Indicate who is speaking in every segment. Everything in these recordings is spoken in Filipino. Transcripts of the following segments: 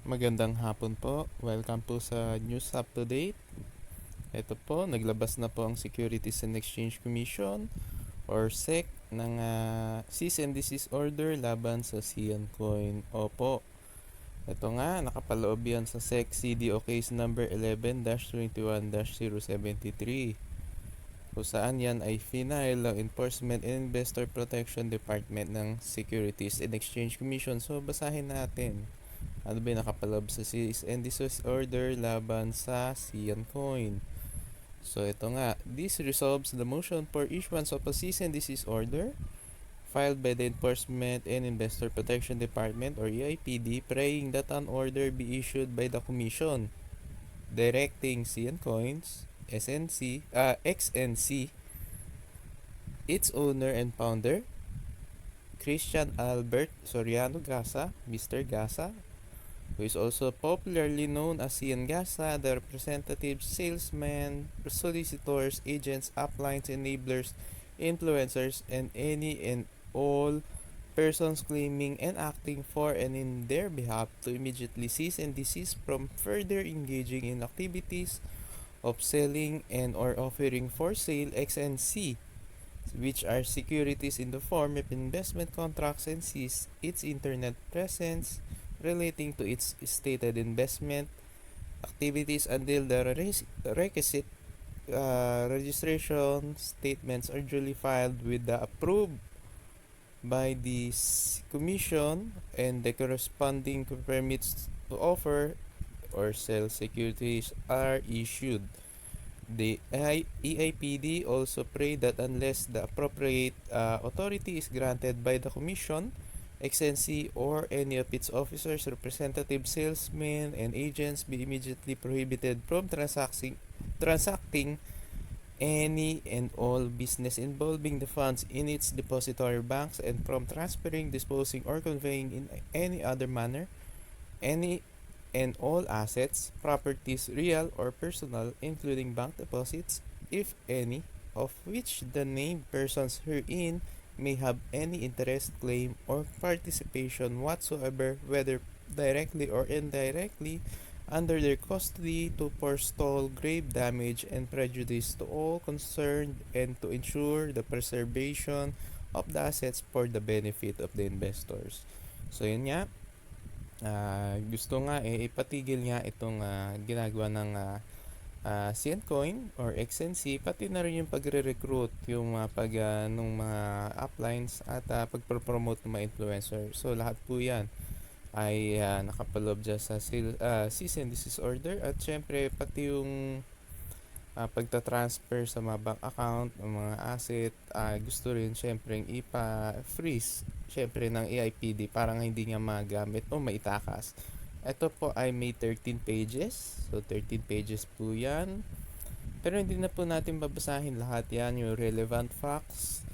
Speaker 1: Magandang hapon po. Welcome po sa News Up to Date. Ito po, naglabas na po ang Securities and Exchange Commission or SEC ng cease and desist order laban sa Cian Coin. Opo, ito nga, nakapaloob yan sa SEC CDO case number 11-21-073 kung saan yan ay final ng Enforcement and Investor Protection Department ng Securities and Exchange Commission. So, basahin natin. Ano ba yung nakapaloob sa cease and desist order laban sa Cian Coin? So ito nga, this resolves the motion for issuance of a cease and desist order filed by the Enforcement and Investor Protection Department or EIPD, praying that an order be issued by the Commission directing Cian Coins, XNC, its owner and founder, Christian Albert Soriano Gasa, Mr. Gasa, who is also popularly known as Cian Gasa, the representatives, salesmen, solicitors, agents, uplines, enablers, influencers, and any and all persons claiming and acting for and in their behalf to immediately cease and desist from further engaging in activities of selling and or offering for sale XNC, which are securities in the form of investment contracts, and cease its internet presence relating to its stated investment activities until the requisite registration statements are duly filed with the approved by the commission and the corresponding permits to offer or sell securities are issued. The EIPD also pray that unless the appropriate authority is granted by the commission, XNC or any of its officers, representatives, salesmen, and agents be immediately prohibited from transacting any and all business involving the funds in its depository banks and from transferring, disposing, or conveying in any other manner any and all assets, properties, real or personal, including bank deposits, if any, of which the named persons herein may have any interest, claim, or participation whatsoever, whether directly or indirectly, under their custody, to forestall grave damage and prejudice to all concerned and to ensure the preservation of the assets for the benefit of the investors. So yun nga, gusto nga ipatigil nga itong ginagawa ng Cian Coin or XNC, pati na rin yung pagre-recruit, yung nung mga uplines at pagpropromote ng mga influencer. So lahat po yan ay nakapaloob dyan sa cease and desist order, at syempre pati yung pagta-transfer sa mga bank account ng mga asset, gusto rin syempre ipa-freeze syempre ng EIPD para nga hindi nga magamit o maitakas. Ito po ay may 13 pages. So 13 pages po yan. Pero hindi na po natin babasahin lahat yan, yung relevant facts.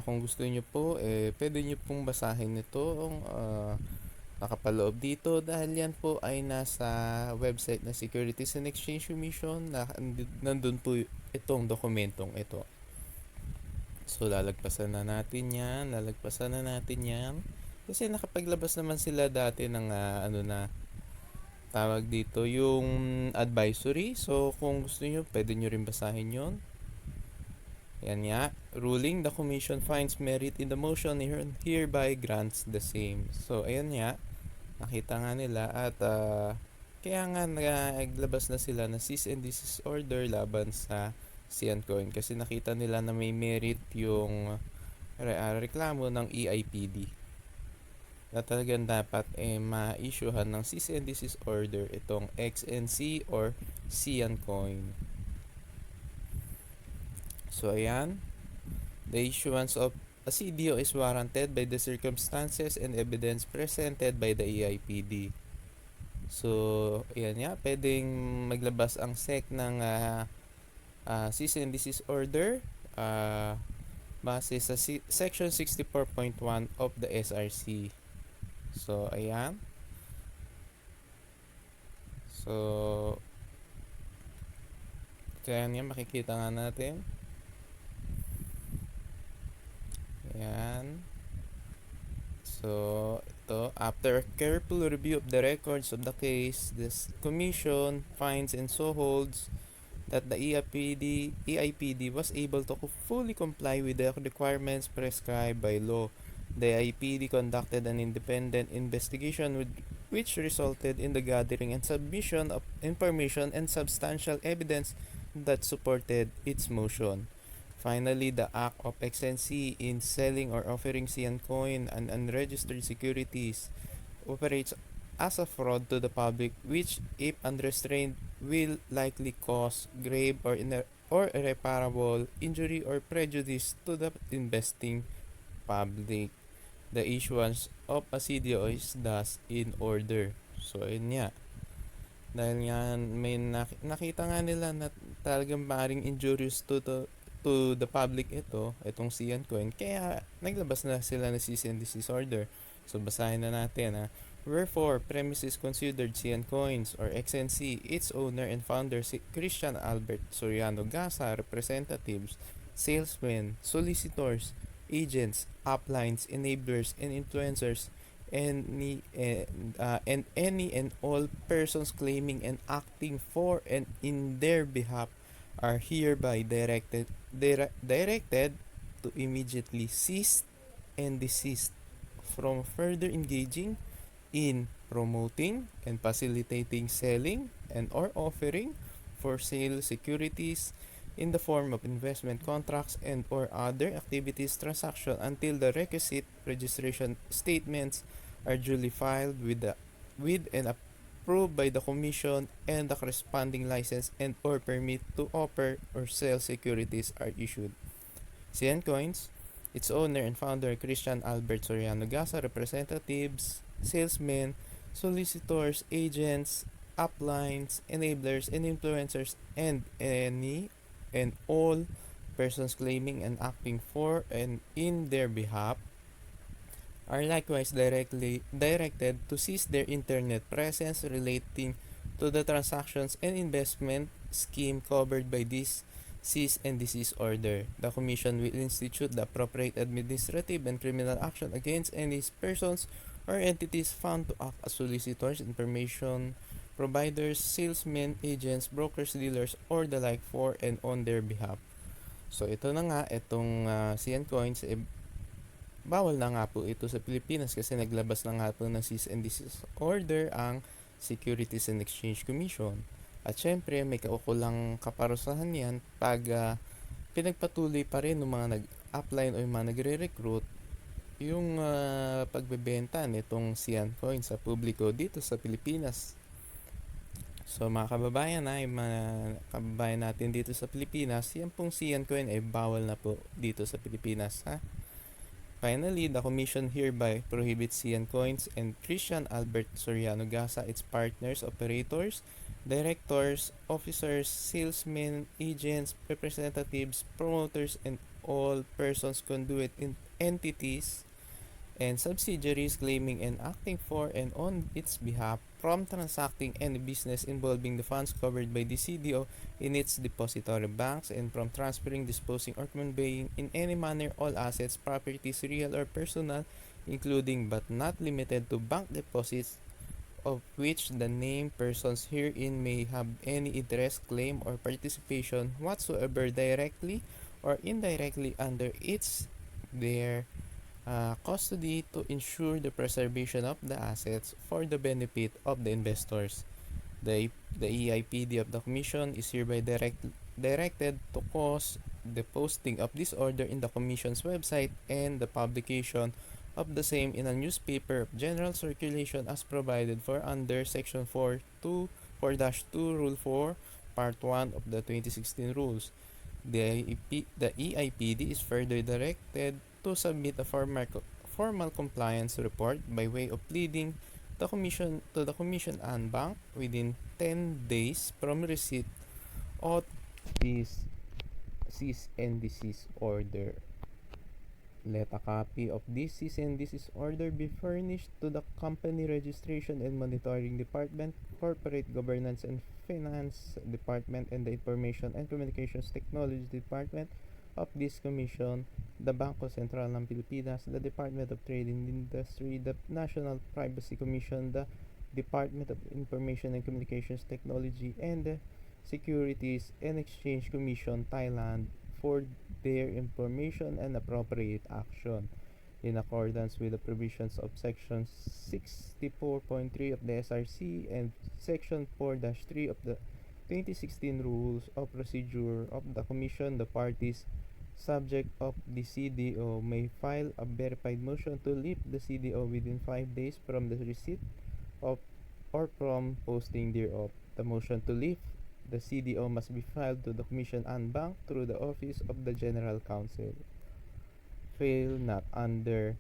Speaker 1: Kung gusto niyo po, pwede niyo pong basahin ito nakapaloob dito, dahil yan po ay nasa website na Securities and Exchange Commission. Nandun po itong dokumentong ito. So lalagpasan na natin yan, kasi nakapaglabas naman sila dati ng tawag dito, yung advisory. So kung gusto niyo, pwede niyo rin basahin yon. Yan nga, ruling, the commission finds merit in the motion hereby grants the same. So ayan nga, nakita nga nila, at kaya nga naglabas na sila na cease and desist order laban sa Cian Coin, kasi nakita nila na may merit yung reklamo ng EIPD na talagang dapat ma-issuehan ng cease and desist order itong XNC or Cian Coin. So ayan, the issuance of a CDO is warranted by the circumstances and evidence presented by the EIPD. So ayan nga, pwedeng maglabas ang SEC ng cease and desist order base sa section 64.1 of the SRC. So ayan, so kaya nga makikita nga natin. Ayan. So After a careful review of the records of the case, this commission finds and so holds that the EIPD was able to fully comply with the requirements prescribed by law. The EIPD conducted an independent investigation which resulted in the gathering and submission of information and substantial evidence that supported its motion. Finally, the act of extensi in selling or offering CN coin and unregistered securities operates as a fraud to the public, which, if unrestrained, will likely cause grave or irreparable injury or prejudice to the investing public. The issuance of a CDO is thus in order. So, yun nga. Dahil nga may nakita nga nila na talagang maaaring injurious to the public itong CN coin. Kaya naglabas na sila ng cease and desist order. So basahin na natin ha. Wherefore, premises considered CN Coins or XNC, its owner and founder si Christian Albert Soriano Gasa, representatives, salesmen, solicitors, agents, uplines, enablers, and influencers, and any and all persons claiming and acting for and in their behalf are hereby directed to immediately cease and desist from further engaging in promoting and facilitating selling and or offering for sale securities in the form of investment contracts and or other activities transaction until the requisite registration statements are duly filed with and approved by the commission and the corresponding license and or permit to offer or sell securities are issued. CN Coins, its owner and founder Christian Albert Soriano Gasa, representatives, salesmen, solicitors, agents, uplines, enablers, and influencers, and any and all persons claiming and acting for and in their behalf are likewise directed to cease their internet presence relating to the transactions and investment scheme covered by this cease and desist order. The Commission will institute the appropriate administrative and criminal action against any persons or entities found to act as solicitors, information providers, salesmen, agents, brokers, dealers, or the like for and on their behalf. So ito na nga, itong CN Coins, bawal na nga po ito sa Pilipinas kasi naglabas na nga po ng cease and desist order ang Securities and Exchange Commission. At syempre, may kaukulang kaparusahan yan pag pinagpatuloy pa rin ng mga nag-upline o yung mga nagre-recruit yung pagbebenta nitong CN Coin sa publiko dito sa Pilipinas. So mga kababayan yung mga kababayan natin dito sa Pilipinas, yan pong CN Coin ay bawal na po dito sa Pilipinas ha. Finally, the Commission hereby prohibits CN Coins and Christian Albert Soriano Gasa, its partners, operators, directors, officers, salesmen, agents, representatives, promoters, and all persons conduit in entities and subsidiaries claiming and acting for and on its behalf from transacting any business involving the funds covered by the CDO in its depository banks and from transferring, disposing, or conveying in any manner all assets, properties, real or personal, including but not limited to bank deposits of which the named persons herein may have any interest, claim, or participation whatsoever directly or indirectly under their custody to ensure the preservation of the assets for the benefit of the investors. The EIPD of the Commission is hereby directed to cause the posting of this order in the Commission's website and the publication of the same in a newspaper of general circulation as provided for under Section 4-2 Rule 4, Part 1 of the 2016 rules. The EIPD is further directed to submit a formal compliance report by way of pleading the Commission to the Commission and Bank within 10 days from receipt of this cease and desist order. Let a copy of this cease and desist order be furnished to the Company Registration and Monitoring Department, Corporate Governance and Finance Department, and the Information and Communications Technology Department of this commission, the Bangko Sentral ng Pilipinas, the Department of Trade and Industry, the National Privacy Commission, the Department of Information and Communications Technology, and the Securities and Exchange Commission Thailand for their information and appropriate action in accordance with the provisions of Section 64.3 of the SRC and Section 4-3 of the 2016 Rules of Procedure of the Commission. The parties subject of the CDO may file a verified motion to lift the CDO within 5 days from the receipt of or from posting thereof. The motion to lift the CDO must be filed to the Commission en banc through the Office of the General Counsel. Fail not under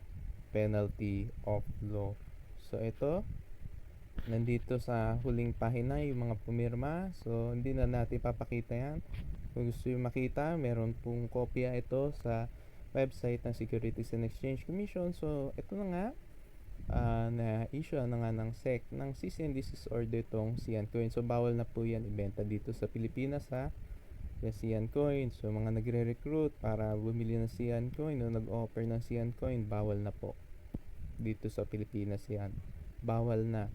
Speaker 1: penalty of law. So ito, nandito sa huling pahina yung mga pumirma. So hindi na natin papakita yan. Kung gusto yung makita, meron pong kopya ito sa website ng Securities and Exchange Commission. So ito na nga, na-issue na nga ng SEC ng cease and desist order tong Sian Coin. So bawal na po yan ibenta dito sa Pilipinas ha. Yung Sian Coin. So mga nagre-recruit para bumili ng Sian Coin o nag-offer ng Sian Coin, bawal na po dito sa Pilipinas yan. Bawal na.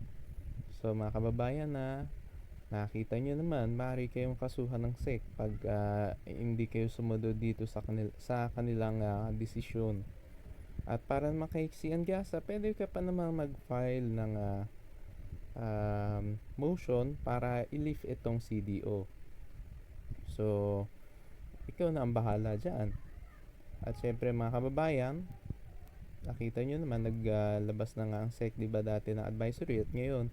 Speaker 1: So mga kababayan na nakita nyo naman, maaari kayong kasuhan ng SEC pag hindi kayo sumunod dito sa kanilang desisyon. At para makaiksi ang gasa, pwede ka pa naman mag-file ng motion para i-lift itong CDO. So, ikaw na ang bahala dyan. At syempre mga kababayan, nakita nyo naman, naglabas na nga ang SEC, diba dati ng advisory, at ngayon,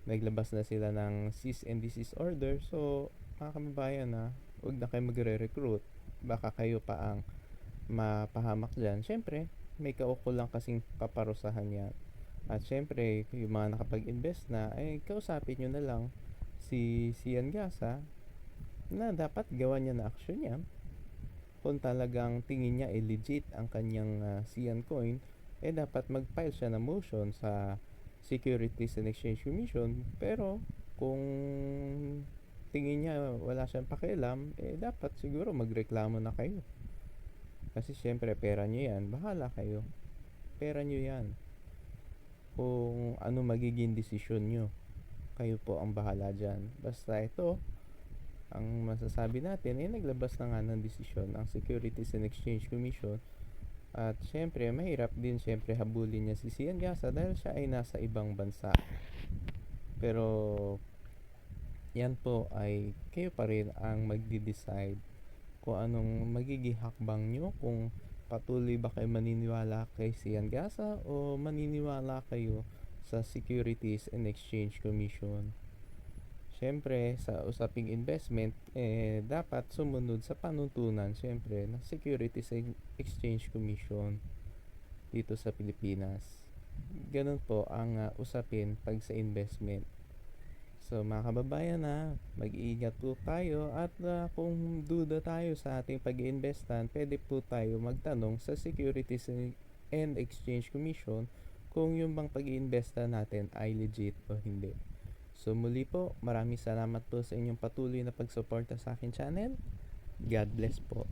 Speaker 1: naglabas na sila ng cease and desist order. So, mga kababayan huwag na kayo magre-recruit. Baka kayo pa ang mapahamak dyan. Syempre, may kaukulang kasing kaparusahan yan. At syempre, yung mga nakapag-invest na, kausapin nyo na lang si Sian Gasa na dapat gawa niya na action yan. Kung talagang tingin niya legit ang kanyang Sian Coin, dapat mag-file siya ng motion sa Securities and Exchange Commission. Pero kung tingin niya wala siyang pakialam, dapat siguro magreklamo na kayo. Kasi syempre pera niyo yan, bahala kayo. Pera niyo yan. Kung ano magiging desisyon niyo, kayo po ang bahala dyan. Basta ito, ang masasabi natin naglabas na nga ng desisyon ang Securities and Exchange Commission. At syempre mahirap din syempre habulin niya si Sian Gasa dahil siya ay nasa ibang bansa. Pero yan po ay kayo pa rin ang magde-decide kung anong magiging hakbang nyo, kung patuloy ba kayo maniniwala kay Sian Gasa o maniniwala kayo sa Securities and Exchange Commission. Siyempre, sa usaping investment, dapat sumunod sa panuntunan, siyempre, ng Securities and Exchange Commission dito sa Pilipinas. Ganun po ang usapin pag sa investment. So, mga kababayan mag-iingat po tayo at kung duda tayo sa ating pag-iinvestan, pwede po tayo magtanong sa Securities and Exchange Commission kung yung bang pag-iinvesta natin ay legit o hindi. So muli po, maraming salamat po sa inyong patuloy na pagsuporta sa akin channel. God bless po.